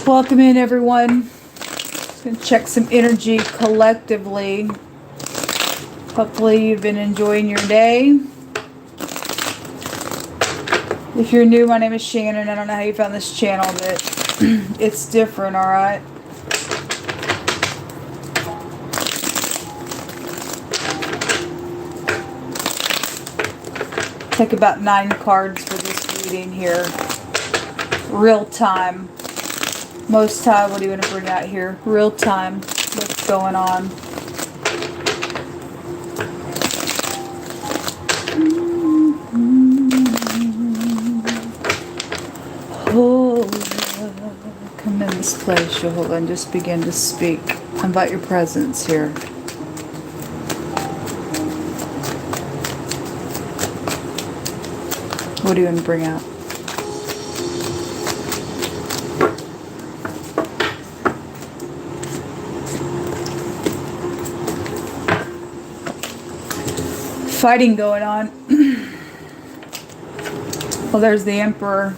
Welcome in, everyone. Just gonna check some energy collectively. Hopefully you've been enjoying your day. If you're new, my name is Shannon. I don't know how you found this channel, but it's different, alright? Take about 9 cards for this reading here. Real time. Most time, what do you want to bring out here? Real time. What's going on? Oh, come in this place, Jehovah, and just begin to speak. Invite your presence here. What do you want to bring out? Fighting going on. Well, there's the Emperor,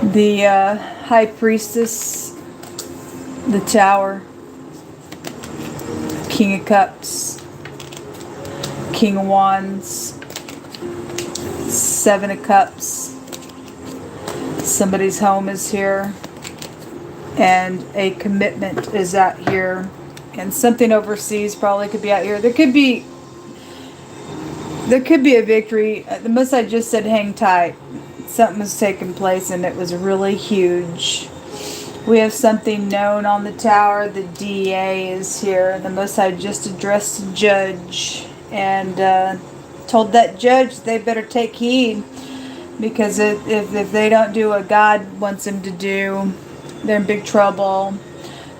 the High Priestess, the Tower, King of Cups, King of Wands, 7 of Cups. Somebody's home is here, and a commitment is out here, and something overseas probably could be out here. There could be a victory. The most I just said, hang tight. Something was taking place, and it was really huge. We have something known on the Tower. The DA is here. The most I just addressed the judge and told that judge they better take heed, because if they don't do what God wants them to do, they're in big trouble.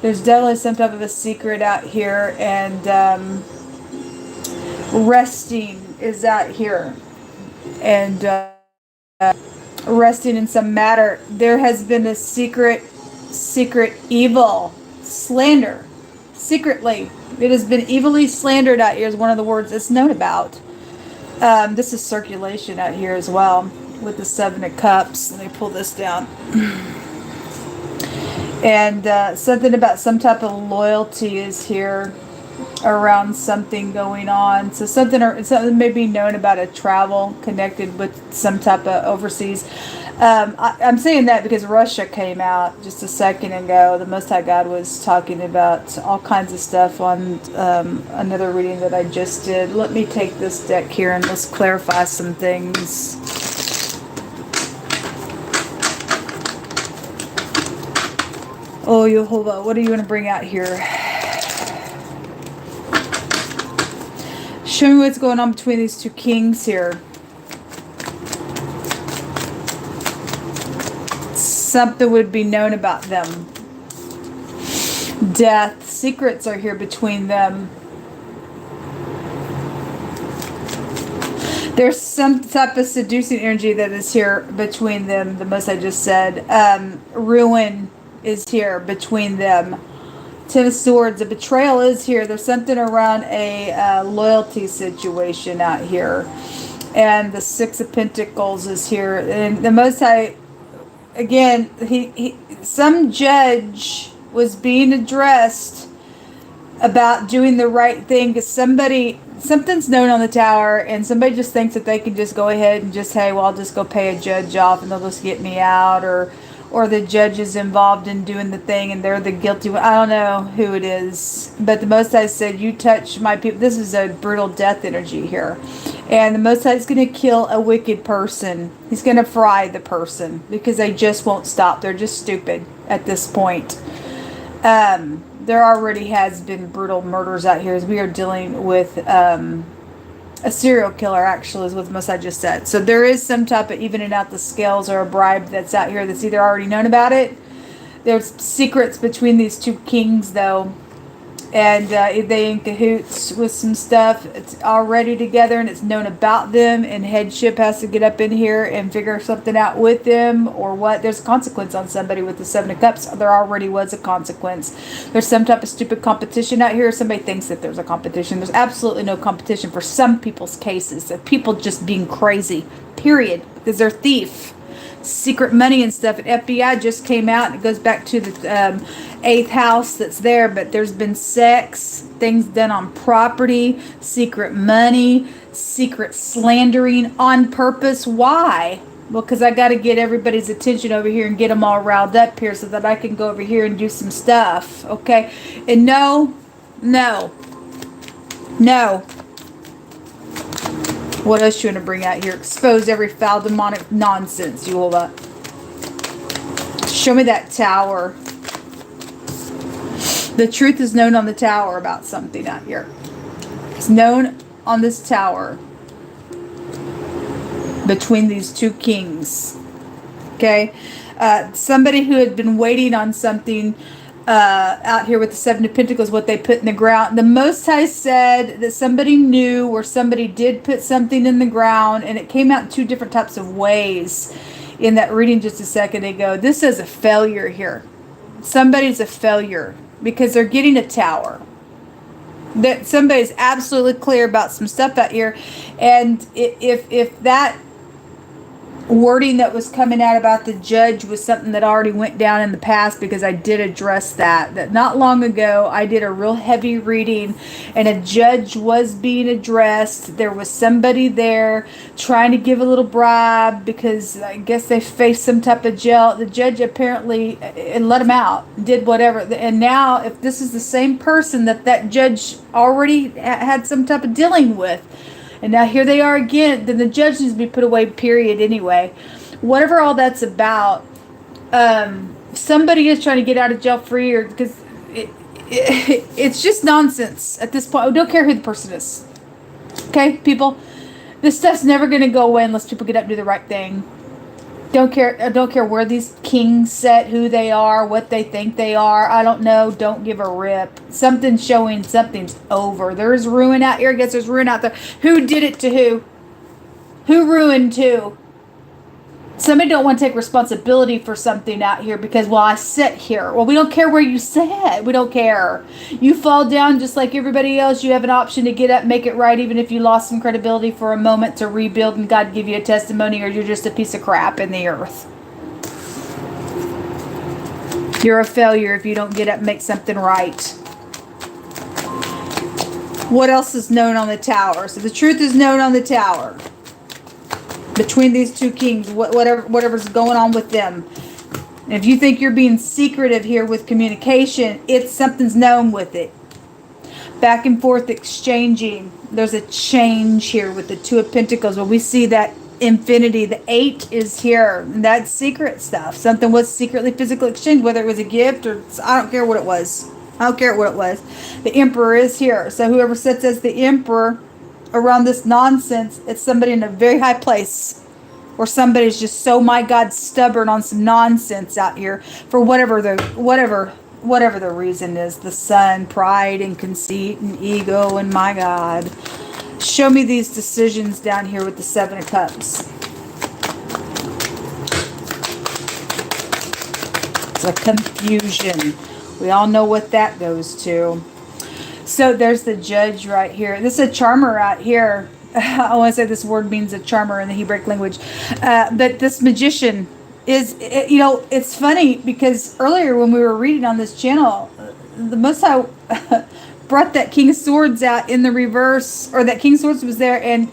There's definitely some type of a secret out here, and resting is out here, and resting in some matter. There has been a secret evil slander. Secretly, it has been evilly slandered out here is one of the words it's known about. This is circulation out here as well with the 7 of Cups. Let me pull this down. And something about some type of loyalty is here around something going on. So something may be known about a travel connected with some type of overseas. I'm saying that because Russia came out just a second ago. The Most High God was talking about all kinds of stuff on another reading that I just did. Let me take this deck here and let's clarify some things. Oh, Yehovah, what do you want to bring out here? Show me what's going on between these two kings here. Something would be known about them. Death. Secrets are here between them. There's some type of seducing energy that is here between them. The most I just said. Ruin is here between them. 10 of Swords. A betrayal is here. There's something around a loyalty situation out here. And the 6 of Pentacles is here. And the Most High, again, some judge was being addressed about doing the right thing, because something's known on the Tower, and somebody just thinks that they can just go ahead and just, hey, well, I'll just go pay a judge off and they'll just get me out, or the judge is involved in doing the thing and they're the guilty one. I don't know who it is. But the Most High said, you touch my people. This is a brutal death energy here. And the Most High is going to kill a wicked person. He's going to fry the person because they just won't stop. They're just stupid at this point. There already has been brutal murders out here, as we are dealing with a serial killer, actually, is what the Most High just said. So there is some type of evening out the scales or a bribe that's out here that's either already known about it. There's secrets between these two kings, though. And they in cahoots with some stuff. It's already together and it's known about them. And headship has to get up in here and figure something out with them or what. There's a consequence on somebody with the 7 of Cups. There already was a consequence. There's some type of stupid competition out here. Somebody thinks that there's a competition. There's absolutely no competition for some people's cases. Of people just being crazy. Period. Because they're thief. secret money and stuff. And FBI just came out, and it goes back to the 8th house that's there. But there's been sex, things done on property, secret money, secret slandering on purpose. Why? Well, because I got to get everybody's attention over here and get them all riled up here so that I can go over here and do some stuff. Okay? And no. What else you want to bring out here? Expose every foul demonic nonsense, Eula. Show me that tower. The truth is known on the tower about something out here. It's known on this tower between these two kings. Okay? Somebody who had been waiting on something out here with the 7 of Pentacles, what they put in the ground. The Most High said that somebody knew, or somebody did put something in the ground, and it came out in 2 different types of ways in that reading just a second ago. This is a failure here. Somebody's a failure because they're getting a tower. That somebody's absolutely clear about some stuff out here, and if that wording that was coming out about the judge was something that already went down in the past, because I did address that not long ago. I did a real heavy reading, and a judge was being addressed. There was somebody there trying to give a little bribe because I guess they faced some type of jail. The judge apparently let him out, did whatever. And now if this is the same person that judge already had some type of dealing with, and now here they are again, then the judge needs to be put away, period, anyway. Whatever all that's about, somebody is trying to get out of jail free, or because it's just nonsense at this point. I don't care who the person is. Okay, people? This stuff's never going to go away unless people get up and do the right thing. Don't care where these kings set, who they are, what they think they are. I don't know. Don't give a rip. Something's showing something's over. There's ruin out here. I guess there's ruin out there. Who did it to who? Who ruined who? Somebody don't want to take responsibility for something out here because, well, I sit here. Well, we don't care where you sit. We don't care. You fall down just like everybody else. You have an option to get up, make it right, even if you lost some credibility for a moment, to rebuild and God give you a testimony, or you're just a piece of crap in the earth. You're a failure if you don't get up and make something right. What else is known on the tower? So the truth is known on the tower. Between these two kings, whatever's going on with them. And if you think you're being secretive here with communication, something's known with it. Back and forth exchanging. There's a change here with the 2 of Pentacles. When we see that infinity, the 8 is here. And that's secret stuff. Something was secretly physical exchange, whether it was a gift or I don't care what it was. I don't care what it was. The Emperor is here. So whoever sits as the Emperor around this nonsense, it's somebody in a very high place, or somebody's just so, my God, stubborn on some nonsense out here for whatever the reason is. The sun, pride and conceit and ego, and my God, show me these decisions down here with the 7 of Cups. It's a confusion. We all know what that goes to. So there's the judge right here. This is a charmer out here. I want to say this word means a charmer in the Hebrew language. But this magician is, it's funny because earlier when we were reading on this channel, the Most High brought that King of Swords out in the reverse, or that King of Swords was there, and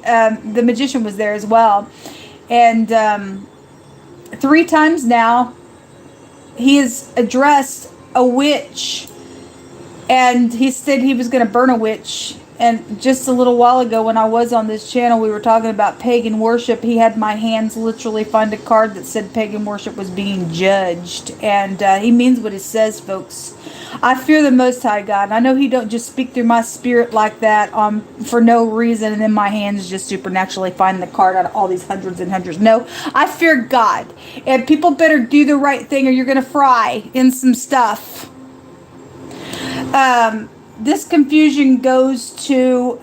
the magician was there as well. And 3 times now, he has addressed a witch. And he said he was going to burn a witch. And just a little while ago when I was on this channel, we were talking about pagan worship. He had my hands literally find a card that said pagan worship was being judged. And he means what he says, folks. I fear the Most High God. And I know he don't just speak through my spirit like that for no reason. And then my hands just supernaturally find the card out of all these hundreds and hundreds. No, I fear God. And people better do the right thing or you're going to fry in some stuff. This confusion goes to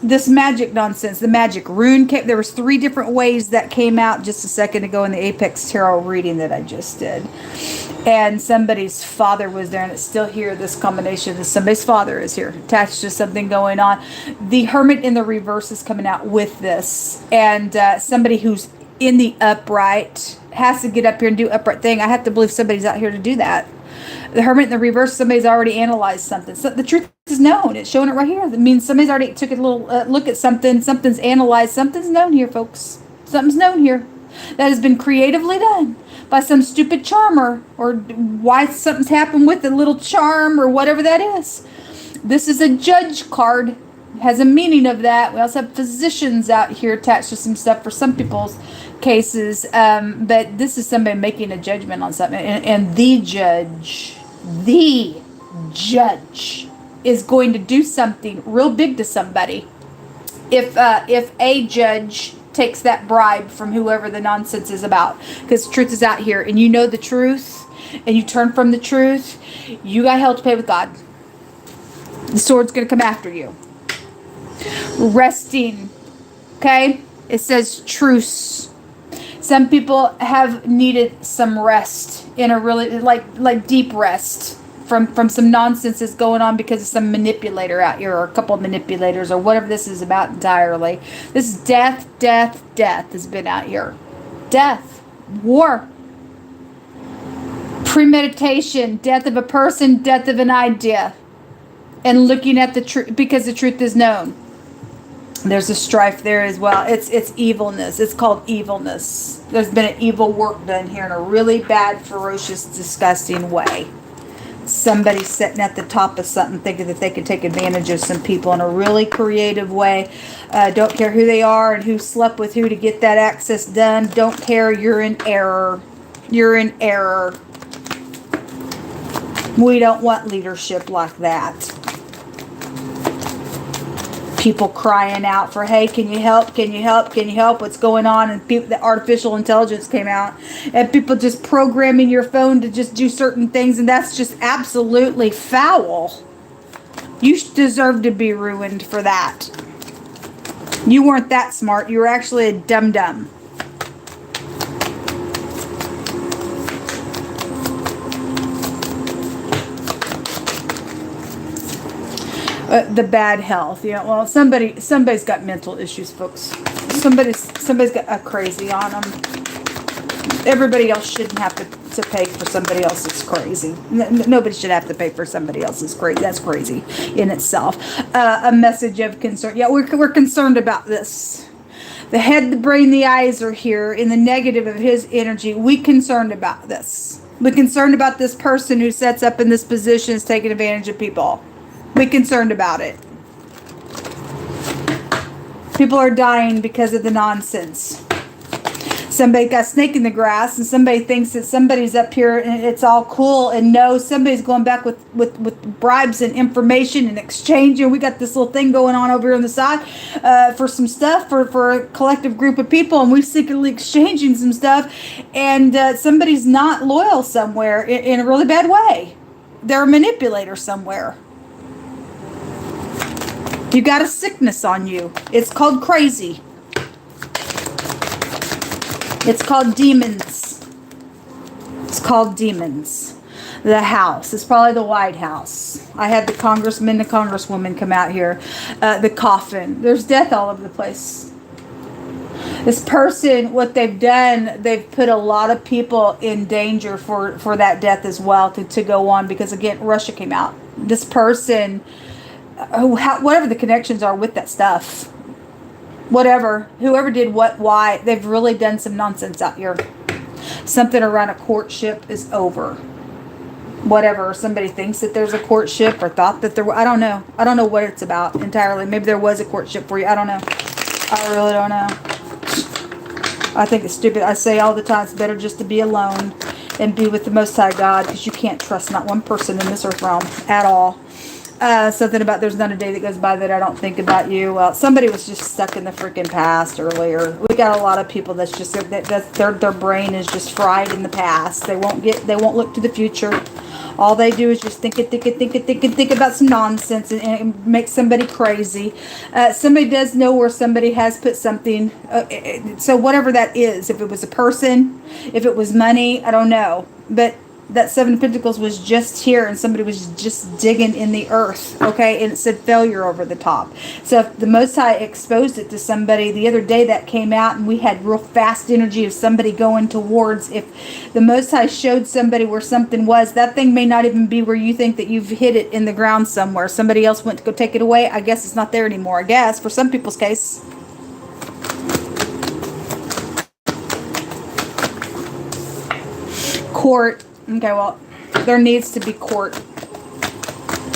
this magic nonsense. The magic rune came. There was 3 different ways that came out just a second ago in the Apex Tarot reading that I just did. And somebody's father was there, and it's still here. This combination, somebody's father is here, attached to something going on. The Hermit in the reverse is coming out with this, and somebody who's in the upright has to get up here and do upright thing. I have to believe somebody's out here to do that. The Hermit in the reverse, somebody's already analyzed something. So the truth is known. It's showing it right here. That means somebody's already took a little look at something. Something's analyzed. Something's known here, folks. Something's known here that has been creatively done by some stupid charmer, or why something's happened with a little charm or whatever that is. This is a judge card. It has a meaning of that. We also have physicians out here attached to some stuff for some people's cases. But this is somebody making a judgment on something. And the judge is going to do something real big to somebody. If a judge takes that bribe from whoever the nonsense is about, because the truth is out here, and you know the truth, and you turn from the truth, you got hell to pay with God. The sword's going to come after you. Resting, okay? It says truce. Some people have needed some rest in a really like deep rest from some nonsense that's going on because of some manipulator out here, or a couple of manipulators, or whatever this is about entirely. This is death has been out here. Death, war, premeditation, death of a person, death of an idea, and looking at the truth because the truth is known. There's a strife there as well. It's evilness. It's called evilness. There's been an evil work done here in a really bad, ferocious, disgusting way. Somebody sitting at the top of something thinking that they can take advantage of some people in a really creative way. Don't care who they are and who slept with who to get that access done. Don't care. You're in error. You're in error. We don't want leadership like that. People crying out for, hey, can you help? Can you help? Can you help? What's going on? And people, the artificial intelligence came out, and people just programming your phone to just do certain things, and that's just absolutely foul. You deserve to be ruined for that. You weren't that smart. You were actually a dum-dum. The bad health, you know. Well, somebody's got mental issues, folks. Somebody's got a crazy on them. Everybody else shouldn't have to pay for somebody else's crazy. Nobody should have to pay for somebody else's crazy. That's crazy in itself. A message of concern. Yeah, we're concerned about this. The head, the brain, the eyes are here in the negative of his energy. We concerned about this. We're concerned about this person who sets up in this position is taking advantage of people. We're concerned about it. People are dying because of the nonsense. Somebody got a snake in the grass, and somebody thinks that somebody's up here and it's all cool, and no, somebody's going back with bribes and information and exchange. And we got this little thing going on over here on the side for some stuff for a collective group of people, and we're secretly exchanging some stuff, and somebody's not loyal somewhere in a really bad way. They're a manipulator somewhere. You got a sickness on you. It's called crazy. It's called demons. It's called demons. The house. It's probably the White House. I had the congressman, the congresswoman come out here. The coffin. There's death all over the place. This person, what they've done, they've put a lot of people in danger for that death as well to go on, because again, Russia came out. This person, whatever the connections are with that stuff, whatever, whoever did what, why, they've really done some nonsense out here. Something around a courtship is over. Whatever, somebody thinks that there's a courtship, or thought that there, I don't know. I don't know what it's about entirely. Maybe there was a courtship for you. I don't know. I really don't know. I think it's stupid. I say all the time, it's better just to be alone and be with the Most High God, because you can't trust not one person in this earth realm at all. Something about there's not a day that goes by that I don't think about you. Well, somebody was just stuck in the freaking past earlier. We got a lot of people that's just their brain is just fried in the past. They won't look to the future. All they do is just think about some nonsense, and it makes somebody crazy. Somebody does know where somebody has put something. So whatever that is, if it was a person, if it was money, I don't know. But that Seven of Pentacles was just here and somebody was just digging in the earth, okay? And it said failure over the top. So if the Most High exposed it to somebody, the other day that came out and we had real fast energy of somebody going towards, if the Most High showed somebody where something was, that thing may not even be where you think that you've hit it in the ground somewhere. Somebody else went to go take it away. I guess it's not there anymore, I guess, for some people's case. Court. Okay, well, there needs to be court.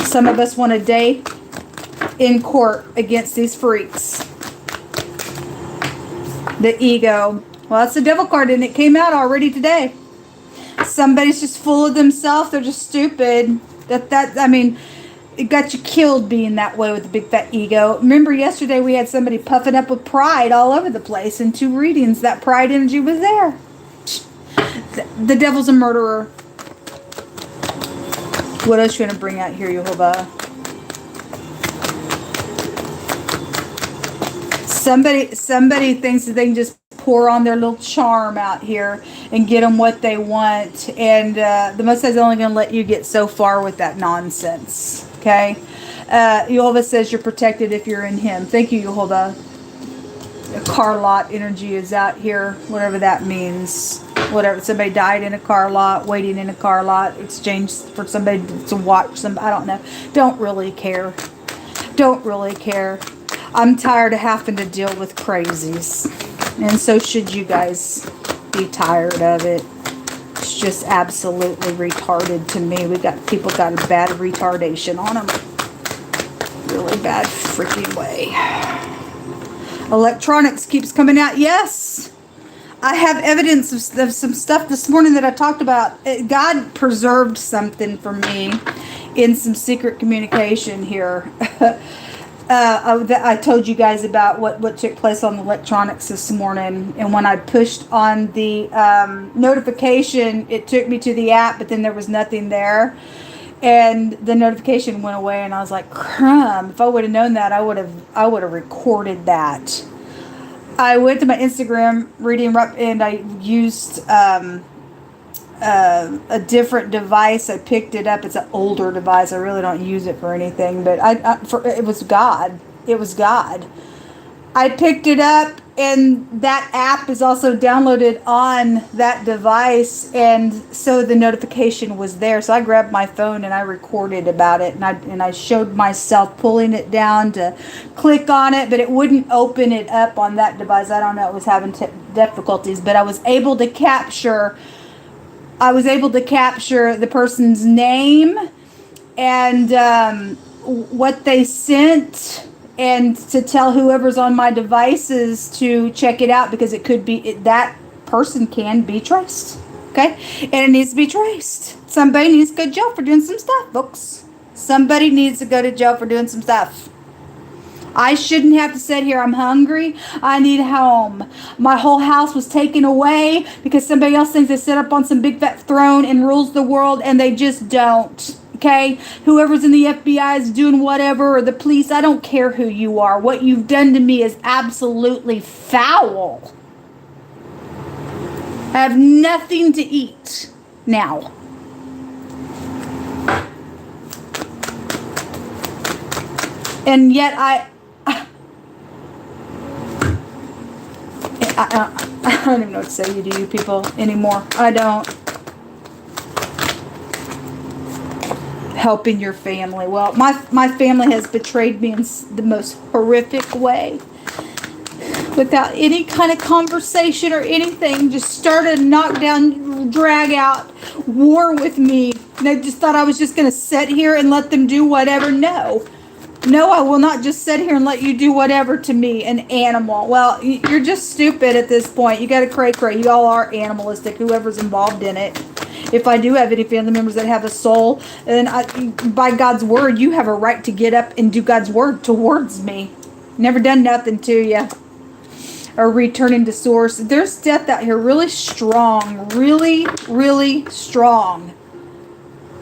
Some of us want a day in court against these freaks. The ego. Well, that's the devil card, and it came out already today. Somebody's just full of themselves. They're just stupid. I mean, it got you killed being that way with the big fat ego. Remember yesterday we had somebody puffing up with pride all over the place in 2 readings. That pride energy was there. The devil's a murderer. What else you want to bring out here, Yehovah? Somebody thinks that they can just pour on their little charm out here and get them what they want. And the Most High is only going to let you get so far with that nonsense. Okay? Yehovah says you're protected if you're in Him. Thank you, Yehovah. A car lot energy is out here, whatever that means. Whatever, somebody died in a car lot, waiting in a car lot, exchanged for somebody to watch some, I don't know. Don't really care. Don't really care. I'm tired of having to deal with crazies. And so should you guys be tired of it. It's just absolutely retarded to me. People got a bad retardation on them. Really bad freaking way. Electronics keeps coming out. Yes. I have evidence of some stuff this morning that I talked about. God preserved something for me in some secret communication here. I told you guys about what took place on the electronics this morning. And when I pushed on the notification, it took me to the app, but then there was nothing there. And the notification went away, and I was like, crumb. If I would have known that, I would have recorded that. I went to my Instagram reading and I used a different device. I picked it up. It's an older device. I really don't use it for anything, but it was God. It was God. I picked it up, and that app is also downloaded on that device, and so the notification was there. So I grabbed my phone and I recorded about it, and I showed myself pulling it down to click on it, but it wouldn't open it up on that device. I don't know, it was having difficulties, but I was able to capture the person's name and what they sent, and to tell whoever's on my devices to check it out, because it could be that person can be traced. Okay? And it needs to be traced. Somebody needs to go to jail for doing some stuff, folks. Somebody needs to go to jail for doing some stuff. I shouldn't have to sit here. I'm hungry. I need a home. My whole house was taken away because somebody else thinks they sit up on some big fat throne and rules the world, and they just don't. Okay? Whoever's in the FBI is doing whatever, or the police. I don't care who you are. What you've done to me is absolutely foul. I have nothing to eat now. And yet I don't even know what to say to you people anymore. I don't. Helping your family. Well, my family has betrayed me in the most horrific way. Without any kind of conversation or anything. Just started a knockdown, drag out war with me. And I just thought I was just going to sit here and let them do whatever. No, I will not just sit here and let you do whatever to me, an animal. Well, you're just stupid at this point. You got to cray. You all are animalistic, whoever's involved in it. If I do have any family members that have a soul, then by God's word, you have a right to get up and do God's word towards me. Never done nothing to you. Or returning to source. There's death out here really strong. Really, really strong.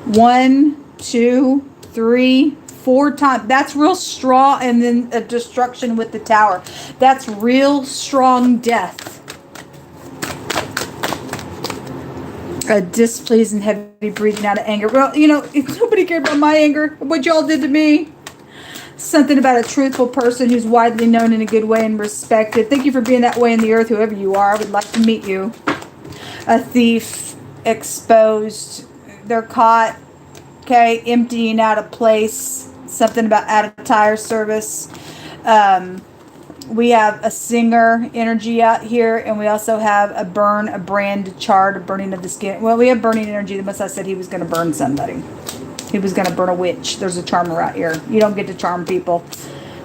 1, 2, 3, 4 times. That's real strong. And then a destruction with the tower. That's real strong death. Displeased and heavy breathing out of anger. Well, you know, if nobody cared about my anger, what y'all did to me. Something about a truthful person who's widely known in a good way and respected. Thank you for being that way in the earth, whoever you are. I would like to meet you. A thief, exposed. They're caught, okay, emptying out a place. Something about out of tire service. We have a singer energy out here, and we also have a burn, a brand, a charred, a burning of the skin. Well, we have burning energy. The Messiah said he was going to burn somebody. He was going to burn a witch. There's a charmer out here. You don't get to charm people.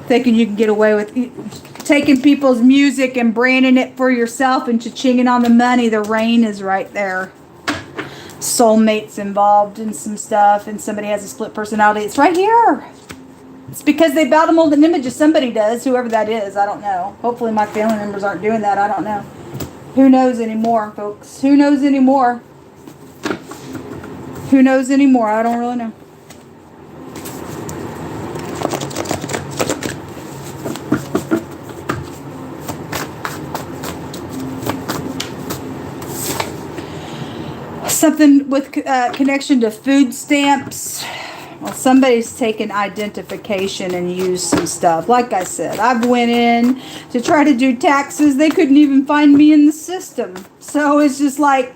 Thinking you can get away with taking people's music and branding it for yourself and cha-chinging on the money. The rain is right there. Soulmates involved in some stuff, and somebody has a split personality. It's right here. It's because they bow to molded images. Somebody does, whoever that is. I don't know. Hopefully my family members aren't doing that. I don't know. Who knows anymore, folks? Who knows anymore? Who knows anymore? I don't really know. Something with connection to food stamps. Well, somebody's taken identification and used some stuff. Like I said, I've went in to try to do taxes. They couldn't even find me in the system. So it's just like,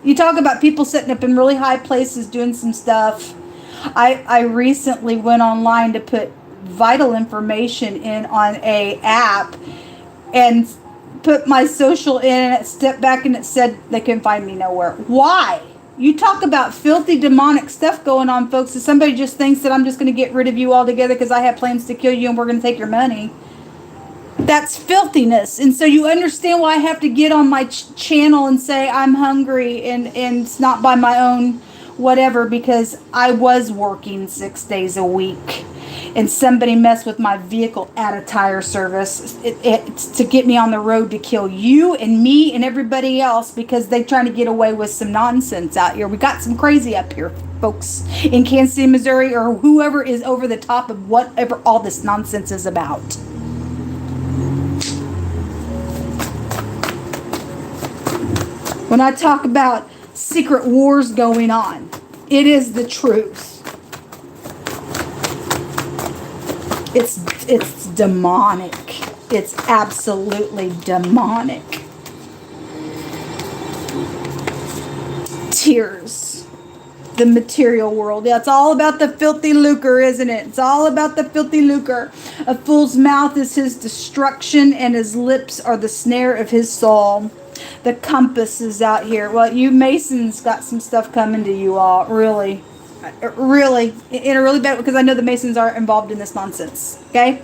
you talk about people sitting up in really high places doing some stuff. I recently went online to put vital information in on a app and put my social in, and it stepped back and it said they couldn't find me nowhere. Why? You talk about filthy demonic stuff going on, folks. If somebody just thinks that I'm just going to get rid of you altogether because I have plans to kill you and we're going to take your money. That's filthiness. And so you understand why I have to get on my channel and say I'm hungry and it's not by my own whatever, because I was working 6 days a week and somebody messed with my vehicle at a tire service it's to get me on the road to kill you and me and everybody else because they're trying to get away with some nonsense out here. We got some crazy up here, folks, in Kansas City, Missouri, or whoever is over the top of whatever all this nonsense is about. When I talk about secret wars going on, it is the truth. It's demonic. It's absolutely demonic. Tears. The material world. Yeah, it's all about the filthy lucre, isn't it? It's all about the filthy lucre. A fool's mouth is his destruction, and his lips are the snare of his soul. The compass is out here. Well, you Masons got some stuff coming to you all. Really, in a really bad, because I know the Masons are involved in this nonsense. Okay?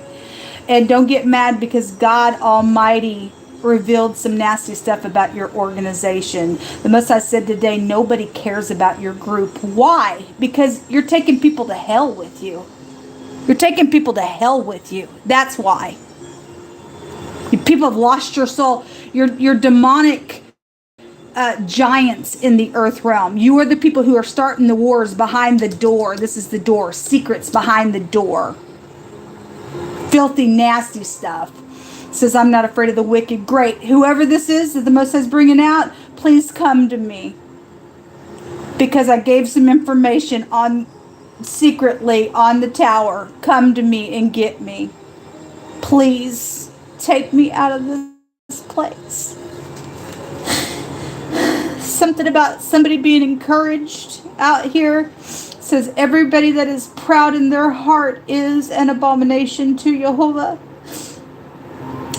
And don't get mad because God Almighty revealed some nasty stuff about your organization. The Most High said today, nobody cares about your group. Why? Because you're taking people to hell with you. You're taking people to hell with you. That's why. People have lost your soul. You're demonic giants in the earth realm. You are the people who are starting the wars behind the door. This is the door. Secrets behind the door. Filthy, nasty stuff. Says, I'm not afraid of the wicked. Great. Whoever this is that the Most High is bringing out, please come to me. Because I gave some information on secretly on the tower. Come to me and get me. Please take me out of this place. Something about somebody being encouraged out here. Says everybody that is proud in their heart is an abomination to Jehovah.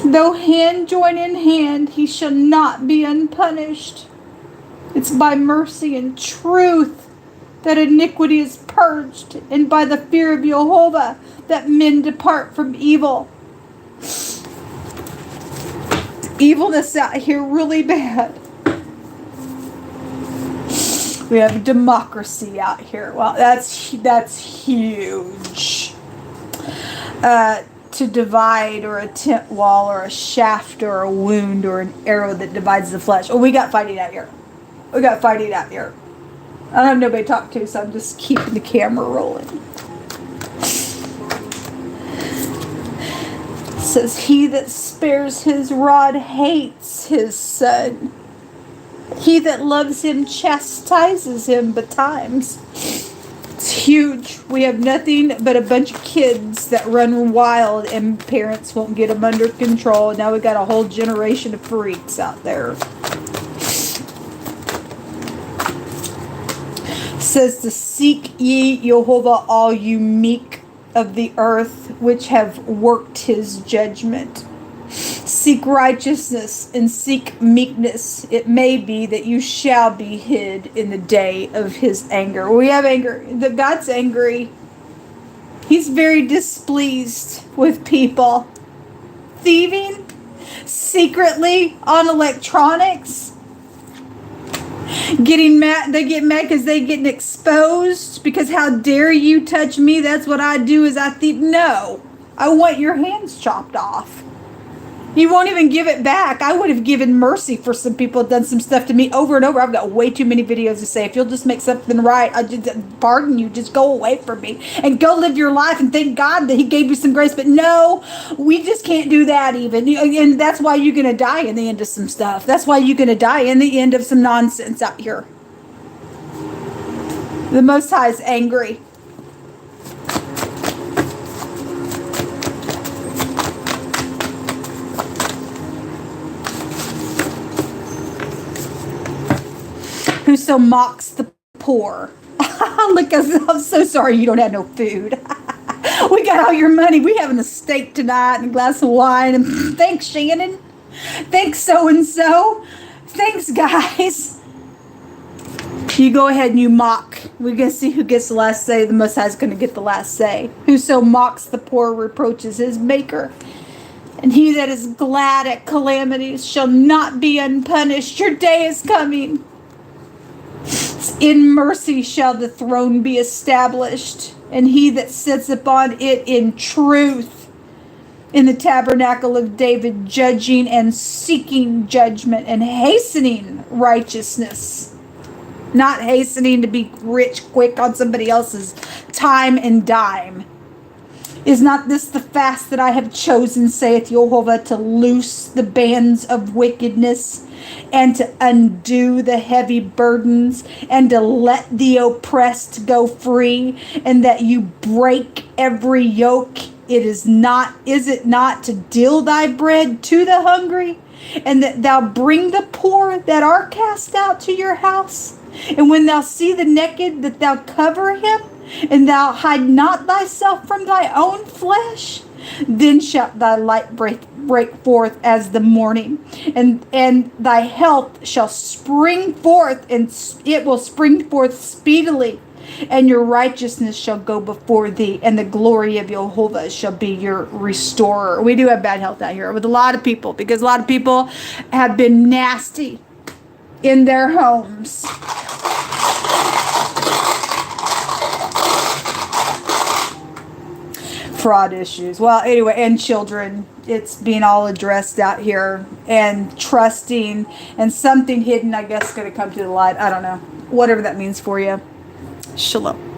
Though hand join in hand, he shall not be unpunished. It's by mercy and truth that iniquity is purged, and by the fear of Jehovah that men depart from evil. Evilness out here really bad. We have democracy out here. Well, that's huge. To divide, or a tent wall, or a shaft, or a wound, or an arrow that divides the flesh. Oh, we got fighting out here. I don't have nobody to talk to, so I'm just keeping the camera rolling. It says, he that spares his rod hates his son. He that loves him chastises him betimes. It's huge. We have nothing but a bunch of kids that run wild and parents won't get them under control. Now we got a whole generation of freaks out there. It says to seek ye Jehovah, all you meek of the earth, which have worked his judgment. Seek righteousness and seek meekness. It may be that you shall be hid in the day of his anger. We have anger. God's angry. He's very displeased with people thieving secretly on electronics. Getting mad. They get mad because they getting exposed. Because how dare you touch me? That's what I do is I thieve. No. I want your hands chopped off. You won't even give it back. I would have given mercy for some people that done some stuff to me over and over. I've got way too many videos to say, if you'll just make something right, I just pardon you. Just go away from me and go live your life and thank God that he gave you some grace. But no, we just can't do that even. And that's why you're going to die in the end of some stuff. That's why you're going to die in the end of some nonsense out here. The Most High is angry. Whoso mocks the poor. Look, I'm so sorry you don't have no food. We got all your money. We having a steak tonight and a glass of wine. And thanks, Shannon. Thanks, so-and-so. Thanks, guys. You go ahead and you mock. We're going to see who gets the last say. The Most High is going to get the last say. Whoso mocks the poor reproaches his maker. And he that is glad at calamities shall not be unpunished. Your day is coming. In mercy shall the throne be established, and he that sits upon it in truth, in the tabernacle of David, judging and seeking judgment and hastening righteousness. Not hastening to be rich quick on somebody else's time and dime. Is not this the fast that I have chosen, saith Jehovah, to loose the bands of wickedness, and to undo the heavy burdens, and to let the oppressed go free, and that you break every yoke? Is it not to deal thy bread to the hungry, and that thou bring the poor that are cast out to your house? And when thou see the naked, that thou cover him, and thou hide not thyself from thy own flesh? Then shalt thy light break forth as the morning, and thy health shall spring forth, and it will spring forth speedily, and your righteousness shall go before thee, and the glory of Jehovah shall be your restorer. We do have bad health out here with a lot of people, because a lot of people have been nasty in their homes. Fraud issues. Well, anyway, and children, it's being all addressed out here, and trusting, and something hidden, I guess, going to come to the light. I don't know. Whatever that means for you. Shalom.